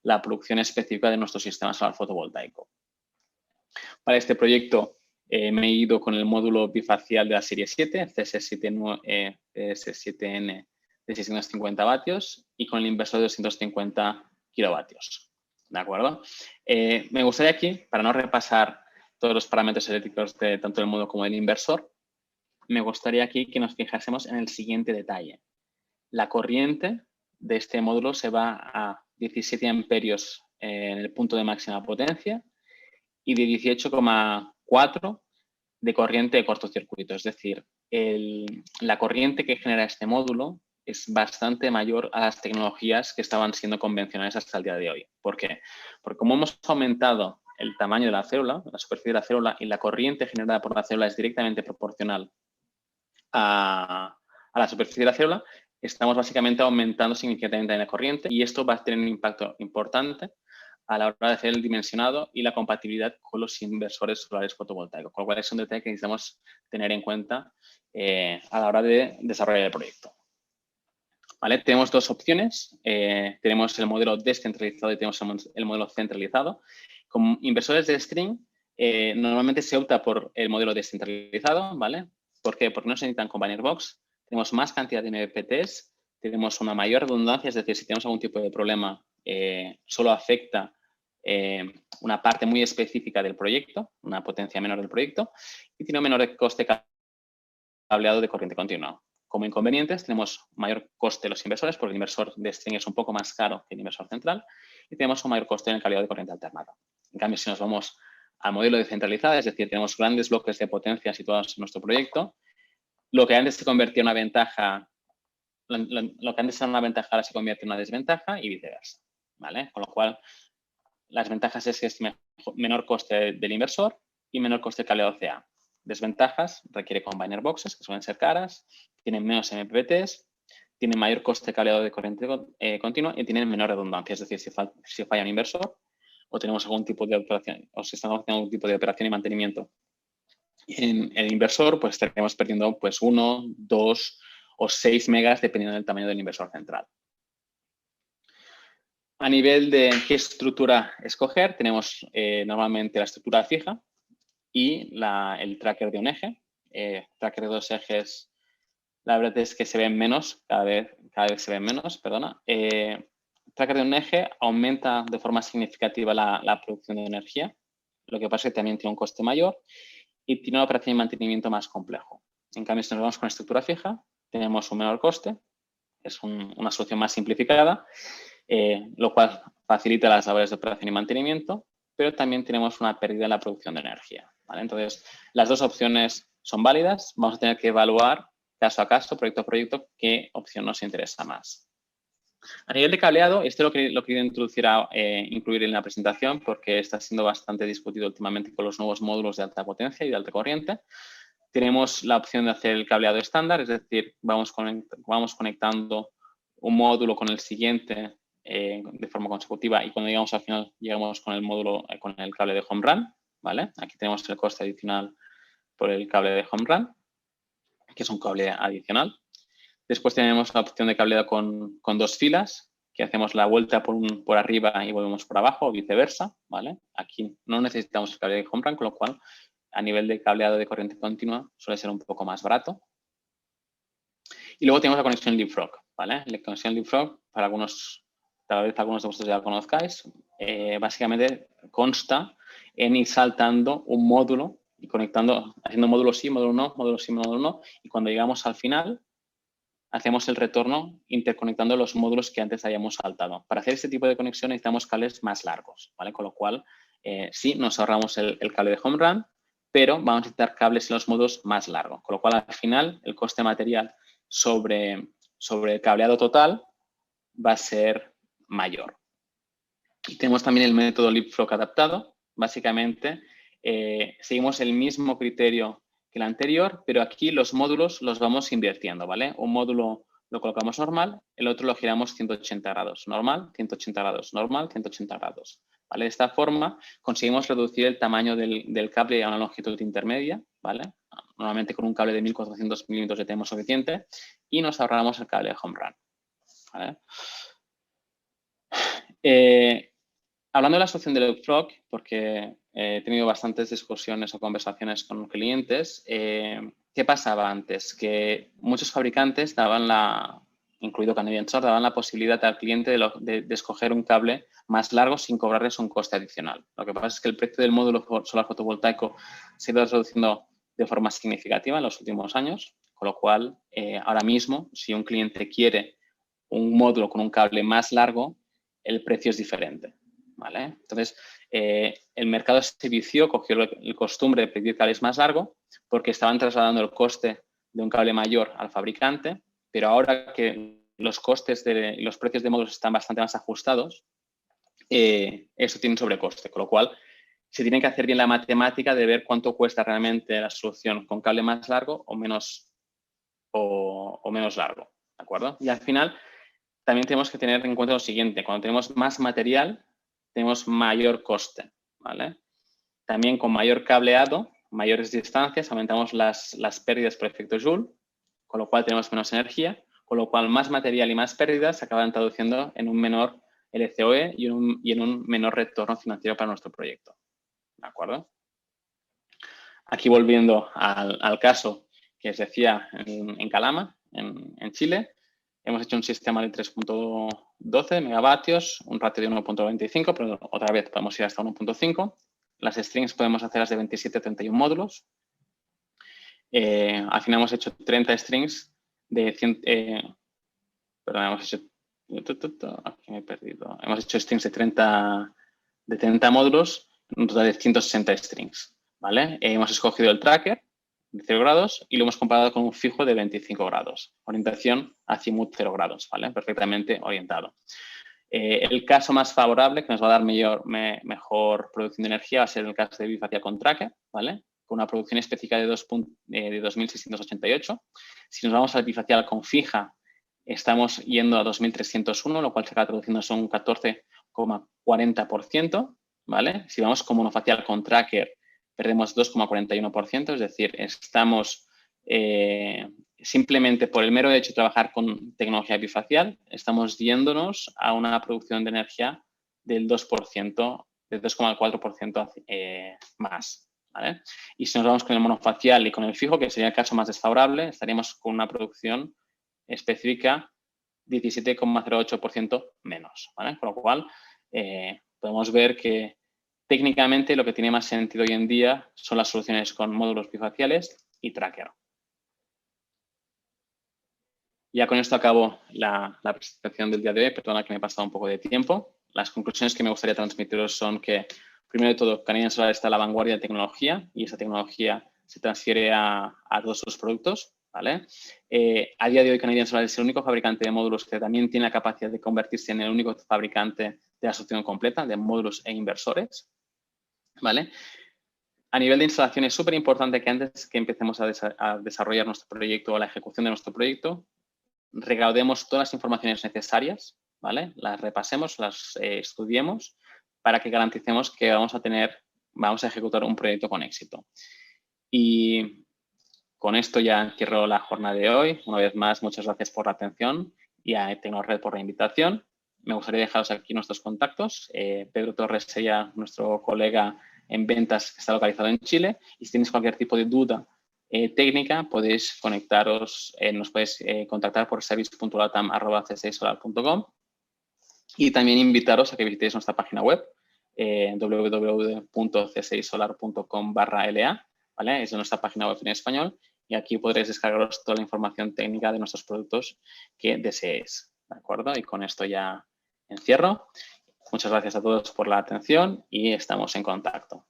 la producción específica de nuestro sistema solar fotovoltaico. Para este proyecto me he ido con el módulo bifacial de la serie 7, CS7N de 650 vatios y con el inversor de 250 kilovatios. ¿De acuerdo? Me gustaría aquí, para no repasar todos los parámetros eléctricos de tanto el módulo como del inversor, me gustaría aquí que nos fijásemos en el siguiente detalle. La corriente de este módulo se va a 17 amperios en el punto de máxima potencia y de 18,4 de corriente de cortocircuito. Es decir, la corriente que genera este módulo es bastante mayor a las tecnologías que estaban siendo convencionales hasta el día de hoy. ¿Por qué? Porque como hemos aumentado el tamaño de la célula, la superficie de la célula, y la corriente generada por la célula es directamente proporcional a la superficie de la célula, estamos básicamente aumentando significativamente la corriente y esto va a tener un impacto importante a la hora de hacer el dimensionado y la compatibilidad con los inversores solares fotovoltaicos, con lo cual es un detalle que necesitamos tener en cuenta a la hora de desarrollar el proyecto. ¿Vale? Tenemos dos opciones. Tenemos el modelo descentralizado y tenemos el modelo centralizado. Como inversores de string, normalmente se opta por el modelo descentralizado, ¿vale? ¿Por qué? Porque no se necesitan Combiner Box, tenemos más cantidad de MPPTs, tenemos una mayor redundancia, es decir, si tenemos algún tipo de problema, solo afecta una parte muy específica del proyecto, una potencia menor del proyecto, y tiene un menor coste cableado de corriente continua. Como inconvenientes, tenemos mayor coste de los inversores, porque el inversor de string es un poco más caro que el inversor central, y tenemos un mayor coste en el cableado de corriente alternada. En cambio, si nos vamos al modelo descentralizado, es decir, tenemos grandes bloques de potencia situados en nuestro proyecto, lo que antes se convertía en una ventaja, lo que antes era una ventaja ahora se convierte en una desventaja y viceversa, ¿vale? Con lo cual, las ventajas es que es menor coste del inversor y menor coste del cableado CA. Desventajas, requiere combiner boxes, que suelen ser caras, tienen menos MPPTs, tienen mayor coste de cableado de corriente continua y tienen menor redundancia. Es decir, si falla un inversor o tenemos algún tipo de operación, o si estamos haciendo algún tipo de operación y mantenimiento en el inversor, pues estaremos perdiendo pues 1, 2 o 6 megas dependiendo del tamaño del inversor central. A nivel de qué estructura escoger, tenemos normalmente la estructura fija y el tracker de un eje. Tracker de 2 ejes, la verdad es que se ven menos, cada vez se ven menos, perdona. Tracker de un eje aumenta de forma significativa la producción de energía, lo que pasa es que también tiene un coste mayor y tiene una operación de mantenimiento más complejo. En cambio, si nos vamos con estructura fija, tenemos un menor coste, es una solución más simplificada, lo cual facilita las labores de operación y mantenimiento, pero también tenemos una pérdida en la producción de energía, ¿vale? Entonces, las dos opciones son válidas. Vamos a tener que evaluar caso a caso, proyecto a proyecto, qué opción nos interesa más. A nivel de cableado, lo quería incluir en la presentación porque está siendo bastante discutido últimamente con los nuevos módulos de alta potencia y de alta corriente. Tenemos la opción de hacer el cableado estándar, es decir, vamos conectando un módulo con el siguiente de forma consecutiva y cuando llegamos al final llegamos con el módulo, con el cable de home run, ¿vale? Aquí tenemos el coste adicional por el cable de home run, que es un cable adicional. Después tenemos la opción de cableado con dos filas, que hacemos la vuelta por arriba y volvemos por abajo o viceversa, ¿vale? Aquí no necesitamos el cable de home run, con lo cual a nivel de cableado de corriente continua suele ser un poco más barato. Y luego tenemos la conexión Leapfrog, ¿vale? La conexión Leapfrog, tal vez algunos de vosotros ya la conozcáis, básicamente consta en ir saltando un módulo y conectando, haciendo módulo sí, módulo no, módulo sí, módulo no, y cuando llegamos al final hacemos el retorno interconectando los módulos que antes hayamos saltado. Para hacer este tipo de conexión necesitamos cables más largos, ¿vale? Con lo cual, sí, nos ahorramos el cable de home run, pero vamos a necesitar cables en los módulos más largos. Con lo cual, al final, el coste material sobre el cableado total va a ser mayor. Y tenemos también el método Leapfrog adaptado. Básicamente, seguimos el mismo criterio que el anterior, pero aquí los módulos los vamos invirtiendo, ¿vale? Un módulo lo colocamos normal, el otro lo giramos 180 grados. Normal, 180 grados. Normal, 180 grados. ¿Vale? De esta forma conseguimos reducir el tamaño del cable a una longitud intermedia, ¿vale? Normalmente con un cable de 1400 milímetros ya tenemos suficiente y nos ahorramos el cable de home run, ¿vale? Hablando de la solución de Leapfrog, porque he tenido bastantes discusiones o conversaciones con clientes, ¿qué pasaba antes? Que muchos fabricantes incluido Canadian Solar, daban la posibilidad al cliente de escoger un cable más largo sin cobrarles un coste adicional. Lo que pasa es que el precio del módulo solar fotovoltaico se ha ido reduciendo de forma significativa en los últimos años, con lo cual ahora mismo si un cliente quiere un módulo con un cable más largo, el precio es diferente, ¿vale? Entonces, el mercado se vició, cogió la costumbre de pedir cables más largo porque estaban trasladando el coste de un cable mayor al fabricante, pero ahora que los costes y los precios de módulos están bastante más ajustados, eso tiene un sobrecoste, con lo cual se tiene que hacer bien la matemática de ver cuánto cuesta realmente la solución con cable más largo o menos largo, ¿de acuerdo? Y al final también tenemos que tener en cuenta lo siguiente: cuando tenemos más material, tenemos mayor coste, ¿vale? También con mayor cableado, mayores distancias, aumentamos las pérdidas por efecto Joule, con lo cual tenemos menos energía, con lo cual más material y más pérdidas se acaban traduciendo en un menor LCOE y en un menor retorno financiero para nuestro proyecto, ¿de acuerdo? Aquí volviendo al caso que os decía en Calama, en Chile, hemos hecho un sistema de 3.12 megavatios, un ratio de 1.25, pero otra vez podemos ir hasta 1.5. Las strings podemos hacerlas de 27 a 31 módulos. Al final hemos hecho 30 strings de 100... perdón, hemos hecho... Aquí me he perdido. Hemos hecho strings de 30 módulos, un total de 160 strings, ¿vale? Hemos escogido el tracker de 0 grados y lo hemos comparado con un fijo de 25 grados. Orientación azimut 0 grados, ¿vale? Perfectamente orientado. El caso más favorable, que nos va a dar mejor producción de energía, va a ser el caso de bifacial con tracker, ¿vale? Con una producción específica de 2.688. Si nos vamos al bifacial con fija, estamos yendo a 2.301, lo cual se acaba traduciendo en un 14,40%, ¿vale? Si vamos con monofacial con tracker, perdemos 2,41%, es decir, estamos simplemente por el mero hecho de trabajar con tecnología bifacial, estamos yéndonos a una producción de energía del 2%, del 2,4% más, ¿vale? Y si nos vamos con el monofacial y con el fijo, que sería el caso más desfavorable, estaríamos con una producción específica 17,08% menos, ¿vale? Con lo cual, podemos ver que técnicamente lo que tiene más sentido hoy en día son las soluciones con módulos bifaciales y tracker. Ya con esto acabo la presentación del día de hoy. Perdona que me he pasado un poco de tiempo. Las conclusiones que me gustaría transmitiros son que, primero de todo, Canadian Solar está a la vanguardia de tecnología y esa tecnología se transfiere a todos sus productos, ¿vale? A día de hoy, Canadian Solar es el único fabricante de módulos que también tiene la capacidad de convertirse en el único fabricante de la solución completa de módulos e inversores, ¿vale? A nivel de instalación es súper importante que antes que empecemos a desarrollar nuestro proyecto o la ejecución de nuestro proyecto, recaudemos todas las informaciones necesarias, ¿vale? Las repasemos, las estudiemos para que garanticemos que vamos a ejecutar un proyecto con éxito. Y con esto ya cierro la jornada de hoy. Una vez más, muchas gracias por la atención y a Tecnored por la invitación. Me gustaría dejaros aquí nuestros contactos. Pedro Torres sería nuestro colega en ventas que está localizado en Chile. Y si tenéis cualquier tipo de duda técnica, podéis conectaros, nos podéis contactar por service.latam@c6solar.com y también invitaros a que visitéis nuestra página web www.c6solar.com/LA, ¿vale? Es nuestra página web en español y aquí podréis descargaros toda la información técnica de nuestros productos que deseéis, ¿de acuerdo? Y con esto ya encierro. Muchas gracias a todos por la atención y estamos en contacto.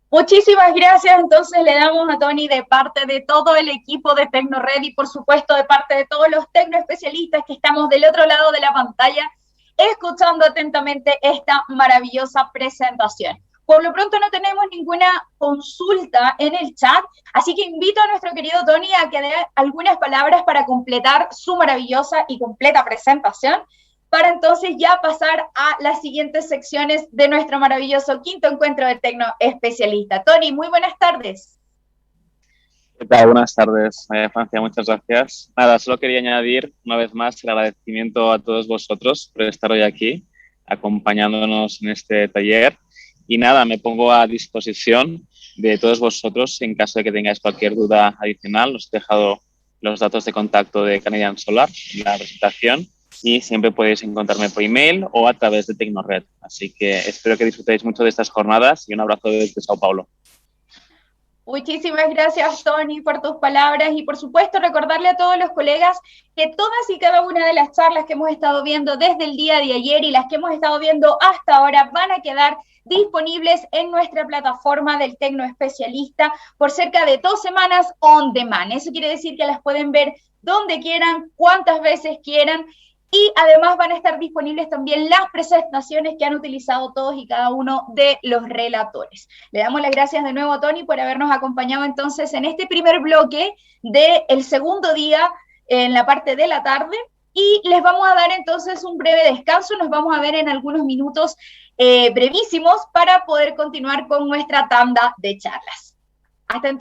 Muchísimas gracias. Entonces le damos a Tony de parte de todo el equipo de Tecnored y por supuesto de parte de todos los tecnoespecialistas que estamos del otro lado de la pantalla escuchando atentamente esta maravillosa presentación. Por lo pronto no tenemos ninguna consulta en el chat, así que invito a nuestro querido Tony a que dé algunas palabras para completar su maravillosa y completa presentación, para entonces ya pasar a las siguientes secciones de nuestro maravilloso quinto encuentro de Tecno Especialista. Tony, muy buenas tardes. ¿Qué tal? Buenas tardes, Francia, muchas gracias. Nada, solo quería añadir una vez más el agradecimiento a todos vosotros por estar hoy aquí acompañándonos en este taller. Y nada, me pongo a disposición de todos vosotros en caso de que tengáis cualquier duda adicional. Os he dejado los datos de contacto de Canadian Solar en la presentación y siempre podéis encontrarme por email o a través de Tecnored. Así que espero que disfrutéis mucho de estas jornadas y un abrazo desde Sao Paulo. Muchísimas gracias, Tony, por tus palabras y por supuesto recordarle a todos los colegas que todas y cada una de las charlas que hemos estado viendo desde el día de ayer y las que hemos estado viendo hasta ahora van a quedar disponibles en nuestra plataforma del Tecno Especialista por cerca de 2 semanas on demand. Eso quiere decir que las pueden ver donde quieran, cuantas veces quieran. Y además van a estar disponibles también las presentaciones que han utilizado todos y cada uno de los relatores. Le damos las gracias de nuevo a Tony por habernos acompañado entonces en este primer bloque del segundo día en la parte de la tarde y les vamos a dar entonces un breve descanso, nos vamos a ver en algunos minutos brevísimos para poder continuar con nuestra tanda de charlas. Hasta entonces.